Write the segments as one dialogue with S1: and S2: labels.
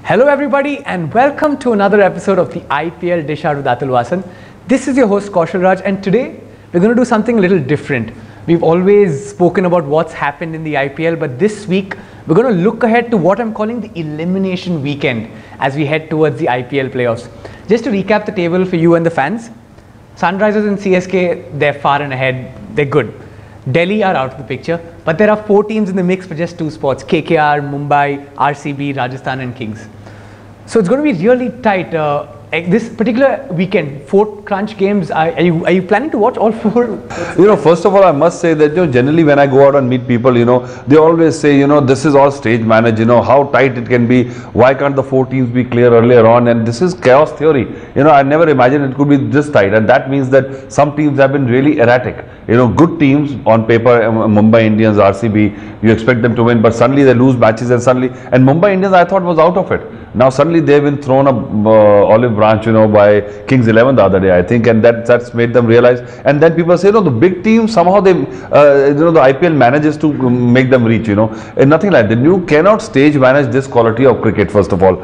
S1: Hello everybody and welcome to another episode of the IPL Dishout with Atul Wassan. This is your host Kaushal Raj and today we're going to do something a little different. We've always spoken about what's happened in the IPL, but this week we're going to look ahead to what I'm calling the elimination weekend as we head towards the IPL playoffs. Just to recap the table for you and the fans, Sunrisers and CSK, they're far and ahead, they're good. Delhi are out of the picture, but there are 4 teams in the mix for just 2 spots: KKR, Mumbai, RCB, Rajasthan and Kings. So it's going to be really tight. This particular weekend, 4 crunch games. Are you planning to watch all 4?
S2: First of all, I must say that generally when I go out and meet people, they always say, this is all stage managed. How tight it can be. Why can't the 4 teams be clear earlier on? And this is chaos theory. I never imagined it could be this tight, and that means that some teams have been really erratic. Good teams on paper, Mumbai Indians, RCB, you expect them to win, but suddenly they lose matches, and Mumbai Indians I thought was out of it. Now suddenly they've been thrown a olive branch, by Kings 11 the other day, I think, and that's made them realize. And then people say, the big teams somehow they, the IPL manages to make them reach, and nothing like that. You cannot stage manage this quality of cricket, first of all,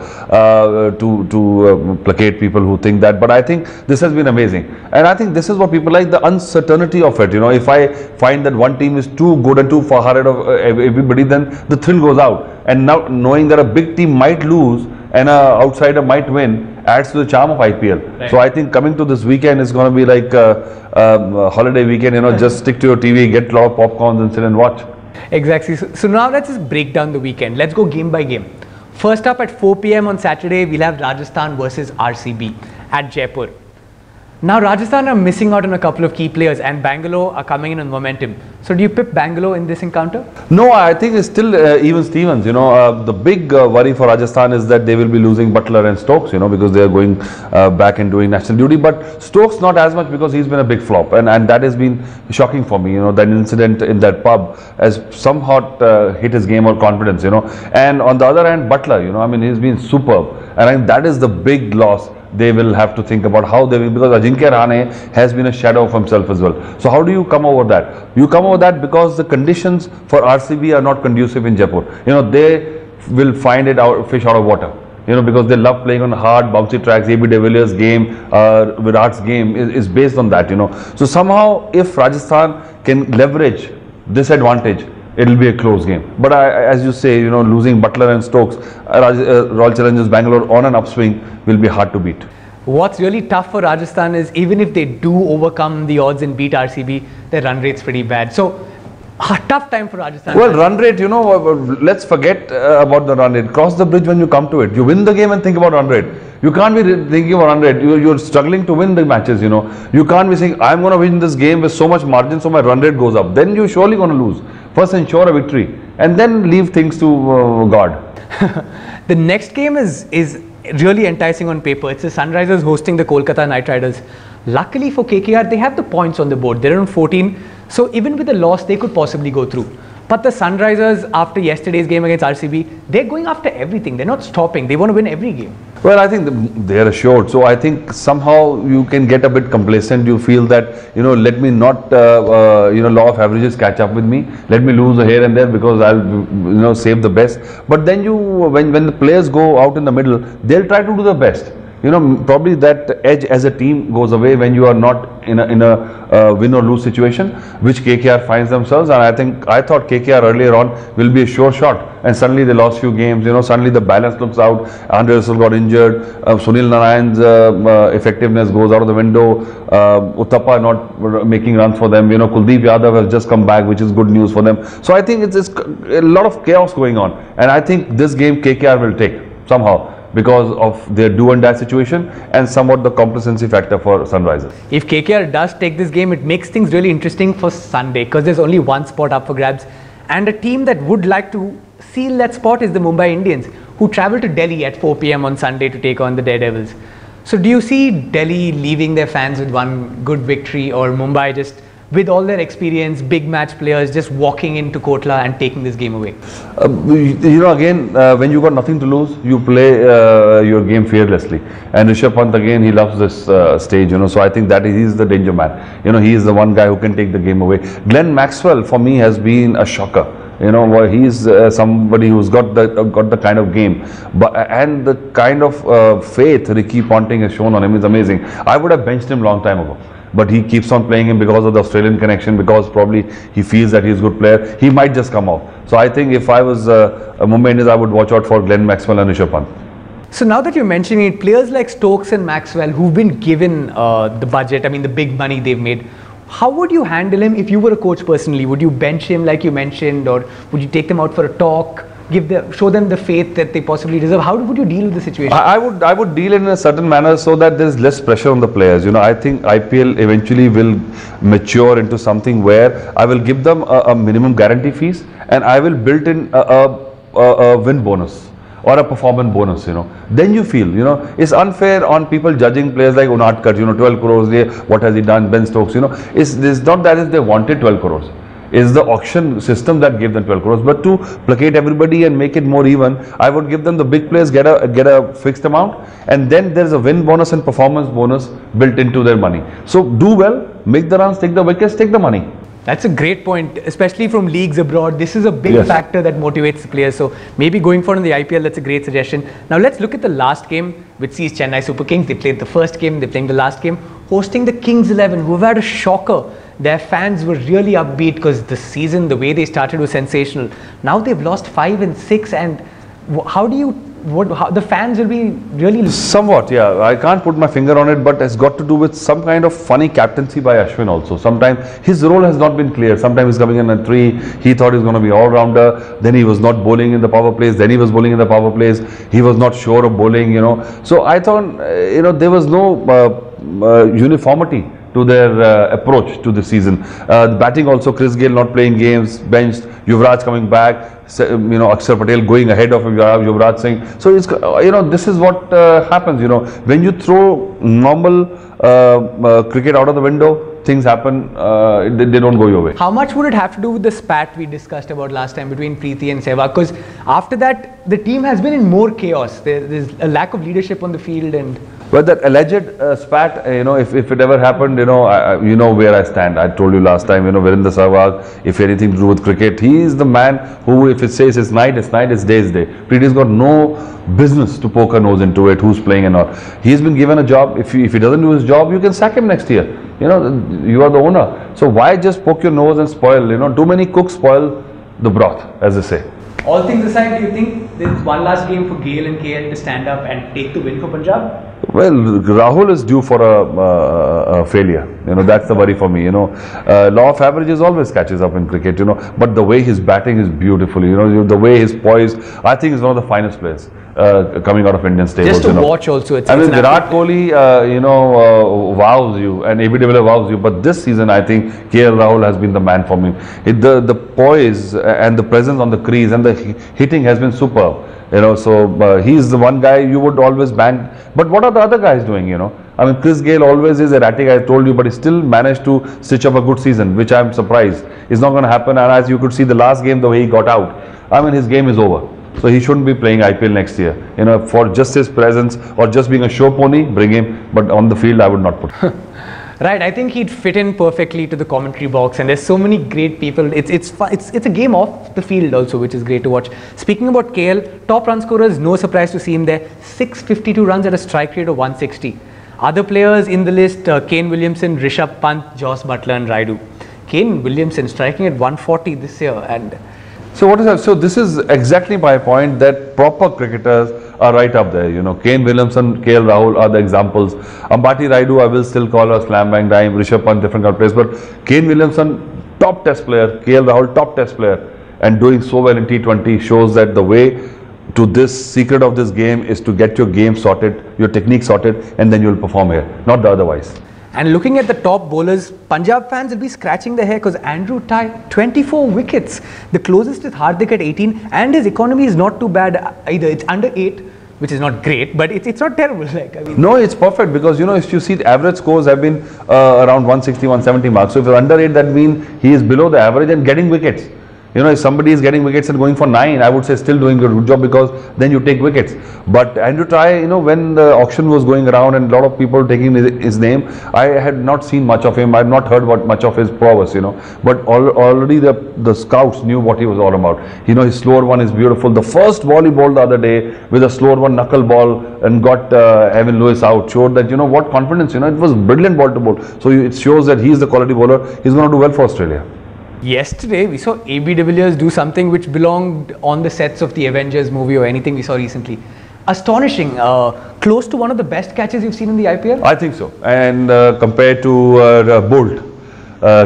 S2: to placate people who think that. But I think this has been amazing, and I think this is what people like, the uncertainty of it. If I find that one team is too good and too far ahead of everybody, then the thrill goes out. And now knowing that a big team might lose and an outsider might win adds to the charm of IPL. Right. So I think coming to this weekend is going to be like a holiday weekend. Just stick to your TV, get a lot of popcorns and sit and watch.
S1: Exactly. So now let's just break down the weekend. Let's go game by game. First up at 4 PM on Saturday, we'll have Rajasthan versus RCB at Jaipur. Now Rajasthan are missing out on a couple of key players and Bangalore are coming in on momentum. So do you pip Bangalore in this encounter?
S2: No, I think it's still even Stevens. The big worry for Rajasthan is that they will be losing Butler and Stokes, because they are going back and doing national duty. But Stokes not as much, because he's been a big flop, and that has been shocking for me. That incident in that pub has somewhat hit his game or confidence. And on the other hand, Butler, he's been superb, and I think that is the big loss. They will have to think about how they will, because Ajinkya Rahane has been a shadow of himself as well. So how do you come over that? You come over that because the conditions for RCB are not conducive in Jaipur. They will find it fish out of water. Because they love playing on hard, bouncy tracks. AB de Villiers' game, Virat's game is based on that. So somehow, if Rajasthan can leverage this advantage, it will be a close game. But as you say, losing Butler and Stokes, Royal Challengers Bangalore on an upswing will be hard to beat.
S1: What's really tough for Rajasthan is even if they do overcome the odds and beat RCB, their run rate's pretty bad. So a tough time for Rajasthan.
S2: Well, run rate, let's forget about the run rate. Cross the bridge when you come to it. You win the game and think about run rate. You can't be thinking about run rate. You're struggling to win the matches, You can't be saying, I'm going to win this game with so much margin, so my run rate goes up. Then you're surely going to lose. First ensure a victory and then leave things to God.
S1: The next game is really enticing on paper. It's the Sunrisers hosting the Kolkata Knight Riders. Luckily for KKR, they have the points on the board. They're on 14. So even with a loss, they could possibly go through. But the Sunrisers, after yesterday's game against RCB, they're going after everything. They're not stopping. They want to win every game.
S2: Well, I think they're assured. So I think somehow you can get a bit complacent. You feel that, let me not, law of averages catch up with me. Let me lose here and there because I'll, save the best. But then when the players go out in the middle, they'll try to do the best. Probably that edge as a team goes away when you are not in a win or lose situation, which KKR finds themselves. And I thought KKR earlier on will be a sure shot, and suddenly they lost few games. Suddenly the balance looks out. Andre Russell got injured. Sunil Narayan's effectiveness goes out of the window. Uthappa not making runs for them. Kuldeep Yadav has just come back, which is good news for them. So I think it's a lot of chaos going on, and I think this game KKR will take somehow, because of their do and die situation and somewhat the complacency factor for Sunrisers.
S1: If KKR does take this game, it makes things really interesting for Sunday because there's only one spot up for grabs, and a team that would like to seal that spot is the Mumbai Indians, who travel to Delhi at 4 PM on Sunday to take on the Daredevils. So do you see Delhi leaving their fans with one good victory, or Mumbai just with all their experience, big match players just walking into Kotla and taking this game away?
S2: Again, when you got nothing to lose, you play your game fearlessly. And Rishabh Pant, again, he loves this stage, so I think that he's the danger man. He is the one guy who can take the game away. Glenn Maxwell, for me, has been a shocker. You know, where he's somebody who's got the kind of game, and the kind of faith Ricky Ponting has shown on him is amazing. I would have benched him long time ago, but he keeps on playing him because of the Australian connection, because probably he feels that he's a good player. He might just come off. So I think if I was Mumbai Indians, I would watch out for Glenn Maxwell and Rishabh Pant.
S1: So now that you're mentioning it, players like Stokes and Maxwell who've been given the budget, I mean the big money they've made, how would you handle him if you were a coach personally? Would you bench him like you mentioned, or would you take them out for a talk, show them the faith that they possibly deserve? How would you deal with the situation?
S2: I would deal in a certain manner so that there is less pressure on the players. You know, I think IPL eventually will mature into something where I will give them a minimum guarantee fees, and I will build in a win bonus or a performance bonus, you know. Then you feel, you know, it's unfair on people judging players like Unadkat, you know, 12 crores, what has he done, Ben Stokes, you know. It's not that if they wanted 12 crores. It's the auction system that gave them 12 crores. But to placate everybody and make it more even, I would give them the big players get a fixed amount, and then there's a win bonus and performance bonus built into their money. So do well, make the runs, take the wickets, take the money.
S1: That's a great point, especially from leagues abroad. This is a big factor that motivates the players. So maybe going forward in the IPL, that's a great suggestion. Now let's look at the last game, which sees Chennai Super Kings. They played the first game, they're playing the last game, hosting the Kings 11, who have had a shocker. Their fans were really upbeat because the season, the way they started was sensational. Now they've lost 5 and 6, and how do you... how the fans will be really...
S2: Somewhat, yeah. I can't put my finger on it, but it's got to do with some kind of funny captaincy by Ashwin also. Sometimes his role has not been clear. Sometimes he's coming in at 3. He thought he was going to be all-rounder. Then he was not bowling in the power plays. Then he was bowling in the power plays. He was not sure of bowling, you know. So I thought, you know, there was no uniformity to their approach to the season. The batting also, Chris Gayle not playing games, benched, Yuvraj coming back, you know, Akshar Patel going ahead of Yuvraj Singh. So it's, you know, this is what happens, you know, when you throw normal cricket out of the window, things happen, they don't go your way.
S1: How much would it have to do with the spat we discussed about last time between Preeti and Sehwag? Because after that, the team has been in more chaos. There's a lack of leadership on the field, and...
S2: But that alleged spat, you know, if it ever happened, you know, you know where I stand. I told you last time, you know, Virendra Sehwag, if anything to do with cricket, he is the man who, if it says it's night, it's night, it's day, it's day. Preeti's got no business to poke her nose into it, who's playing and all. He's been given a job. If he doesn't do his job, you can sack him next year. You know, you are the owner. So why just poke your nose and spoil? You know, too many cooks spoil the broth, as they say.
S1: All things aside, do you think there's one last game for Gayle and KL to stand up and take the win for Punjab?
S2: Well, Rahul is due for a failure. You know, that's the worry for me. You know, law of averages always catches up in cricket. You know, but the way his batting is beautiful. You know, the way his poise. I think he's one of the finest players coming out of Indian stables.
S1: Just to watch also.
S2: I mean, Virat Kohli, you know, wows you, and AB de Villiers wows you. But this season, I think KL Rahul has been the man for me. The poise and the presence on the crease and the hitting has been superb. You know, so he's the one guy you would always bank. But what are the other guys doing, you know? I mean, Chris Gayle always is erratic, I told you, but he still managed to stitch up a good season, which I'm surprised. It's not going to happen. And as you could see the last game, the way he got out, I mean, his game is over. So he shouldn't be playing IPL next year. You know, for just his presence or just being a show pony, bring him. But on the field, I would not put him.
S1: Right, I think he'd fit in perfectly to the commentary box, and there's so many great people. It's fun. It's a game off the field also, which is great to watch. Speaking about KL, top run scorers, no surprise to see him there. 652 runs at a strike rate of 160. Other players in the list, Kane Williamson, Rishabh Pant, Joss Butler and Raidu. Kane Williamson striking at 140 this year, and...
S2: So what is that? So this is exactly my point, that proper cricketers are right up there. You know, Kane Williamson, KL Rahul are the examples. Ambati Raidu, I will still call her slam bang dime. Rishabh Pant, different kind of players. But Kane Williamson, top test player. KL Rahul, top test player. And doing so well in T20 shows that the way to this secret of this game is to get your game sorted, your technique sorted, and then you'll perform here, not the otherwise.
S1: And looking at the top bowlers, Punjab fans will be scratching their hair because Andrew Tye, 24 wickets. The closest is Hardik at 18, and his economy is not too bad either. It's under 8, which is not great, but it's not terrible. Like, I mean,
S2: no, it's perfect, because you know, if you see the average scores have been around 160, 170 marks. So if you're under 8, that means he is below the average and getting wickets. You know, if somebody is getting wickets and going for 9, I would say still doing a good job, because then you take wickets. But Andrew Tye, you know, when the auction was going around and a lot of people taking his name, I had not seen much of him. I had not heard much of his prowess, you know. But already the scouts knew what he was all about. You know, his slower one is beautiful. The first ball he bowled the other day with a slower one, knuckle ball, and got Evan Lewis out, showed that, you know, what confidence, you know, it was brilliant ball to bowl. So it shows that he is the quality bowler. He's going to do well for Australia.
S1: Yesterday, we saw AB de Villiers do something which belonged on the sets of the Avengers movie or anything we saw recently. Astonishing, close to one of the best catches you've seen in the IPL?
S2: I think so. And compared to Bolt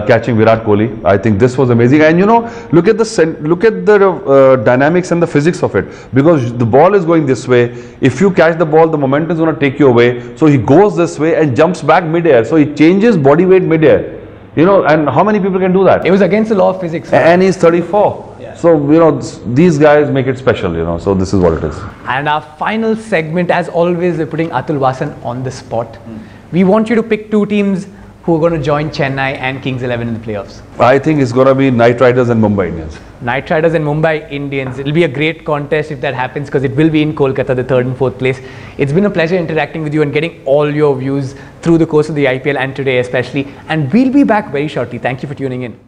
S2: catching Virat Kohli, I think this was amazing. And you know, look at the dynamics and the physics of it. Because the ball is going this way. If you catch the ball, the momentum is going to take you away. So he goes this way and jumps back mid-air. So he changes body weight mid-air. You know, and how many people can do that?
S1: It was against the law of physics.
S2: And he's 34. Yeah. So, you know, these guys make it special, you know. So this is what it is.
S1: And our final segment, as always, we're putting Atul Wassan on the spot. We want you to pick 2 teams who are going to join Chennai and Kings 11 in the playoffs.
S2: I think it's going to be Knight Riders and Mumbai Indians.
S1: Knight Riders and Mumbai Indians. It'll be a great contest if that happens, because it will be in Kolkata, the 3rd and 4th place. It's been a pleasure interacting with you and getting all your views through the course of the IPL and today especially. And we'll be back very shortly. Thank you for tuning in.